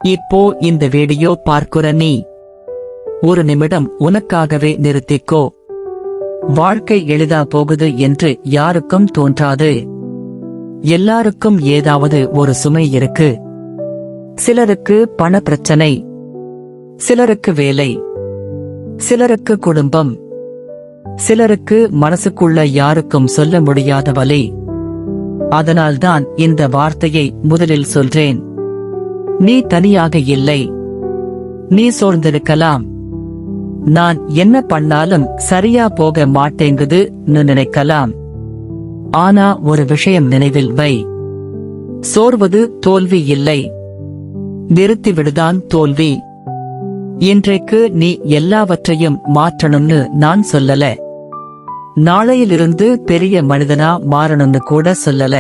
இப்போ இந்த வீடியோ பார்க்கிற நீ ஒரு நிமிடம் உனக்காகவே நிறுத்திக்கோ. வாழ்க்கை எளிதா போகுது என்று யாருக்கும் தோன்றாது. எல்லாருக்கும் ஏதாவது ஒரு சுமை இருக்கு. சிலருக்கு பண பிரச்சனை, சிலருக்கு வேலை, சிலருக்கு குடும்பம், சிலருக்கு மனசுக்குள்ள யாருக்கும் சொல்ல முடியாத வலி. அதனால்தான் இந்த வார்த்தையை முதலில் சொல்றேன். நீ தனியாக இல்லை. நீ சோர்ந்திருக்கலாம். நான் என்ன பண்ணாலும் சரியா போக மாட்டேங்குது நினைக்கலாம். ஆனா ஒரு விஷயம் நினைவில் வை. சோர்வது தோல்வி இல்லை, நிறுத்திவிடுதான் தோல்வி. இன்றைக்கு நீ எல்லாவற்றையும் மாற்றணும்னு நான் சொல்லல. நாளையிலிருந்து பெரிய மனிதனா மாறணும்னு கூட சொல்லல.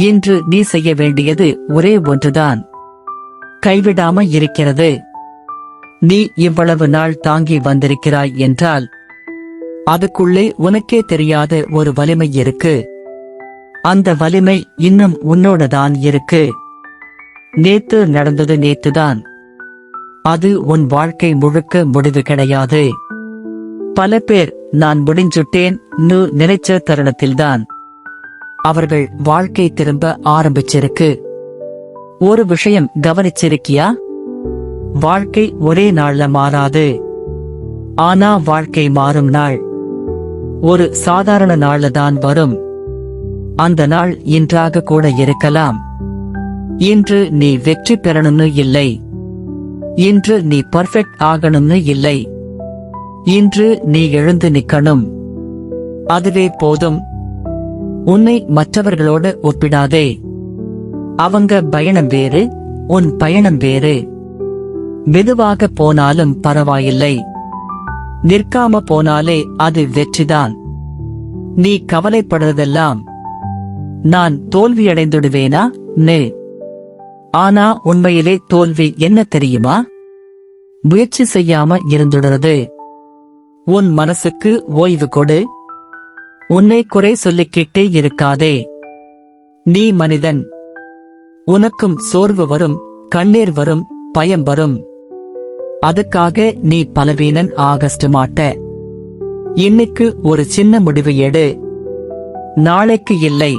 இன்று நீ செய்ய வேண்டியது ஒரே ஒன்றுதான். கைவிடாம இருக்கிறது. நீ இவ்வளவு நாள் தாங்கி வந்திருக்கிறாய் என்றால் அதுக்குள்ளே உனக்கே தெரியாத ஒரு வலிமை இருக்கு. அந்த வலிமை இன்னும் உன்னோடதான் இருக்கு. நேத்து நடந்தது நேத்துதான். அது உன் வாழ்க்கை முழுக்க முடிவு கிடையாது. பல பேர் நான் முடிஞ்சுட்டேன் நினைச்ச தருணத்தில்தான் அவர்கள் வாழ்க்கை திரும்ப ஆரம்பிச்சிருக்கு. ஒரு விஷயம் கவனிச்சிருக்கியா? வாழ்க்கை ஒரே நாள்ல மாறாது. ஆனா வாழ்க்கை மாறும் நாள் ஒரு சாதாரண நாள்ல தான் வரும். அந்த நாள் இன்றாக கூட இருக்கலாம். இன்று நீ வெற்றி பெறணும்னு இல்லை. இன்று நீ பர்ஃபெக்ட் ஆகணும்னு இல்லை. இன்று நீ எழுந்து நிக்கணும். அதுவே போதும். உன்னை மற்றவர்களோடு ஒப்பிடாதே. அவங்க பயணம் வேறு, உன் பயணம் வேறு. மெதுவாக போனாலும் பரவாயில்லை. நிற்காம போனாலே அது வெற்றிதான். நீ கவலைப்படுறதெல்லாம் நான் தோல்வியடைந்துடுவேனா? ஆனா உண்மையிலே தோல்வி என்ன தெரியுமா? முயற்சி செய்யாம இருந்துடுறது. உன் மனசுக்கு ஓய்வு கொடு. உன்னை குறை சொல்லிக்கிட்டே இருக்காதே. நீ மனிதன். உனக்கும் சோர்வு வரும், கண்ணீர் வரும், பயம் வரும். அதுக்காக நீ பலவீனன் ஆகஸ்ட் மாட்ட. இன்னைக்கு ஒரு சின்ன முடிவு எடு. நாளைக்கு இல்லை,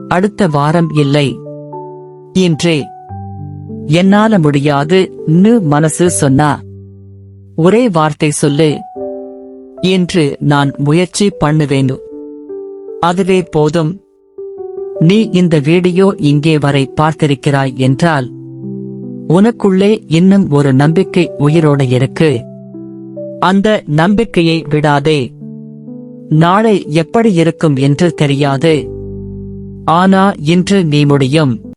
அடுத்த வாரம் இல்லை, இன்றே. என்னால முடியாது மனசு சொன்னா ஒரே வார்த்தை சொல்லு. இன்று நான் முயற்சி பண்ணுவேன். அதுவே போதும். நீ இந்த வீடியோ இங்கே வரை பார்த்திருக்கிறாய் என்றால் உனக்குள்ளே இன்னும் ஒரு நம்பிக்கை உயிரோடு இருக்கு. அந்த நம்பிக்கையை விடாதே. நாளை எப்படி இருக்கும் என்று தெரியாது. ஆனா இன்று நீ முடியும்.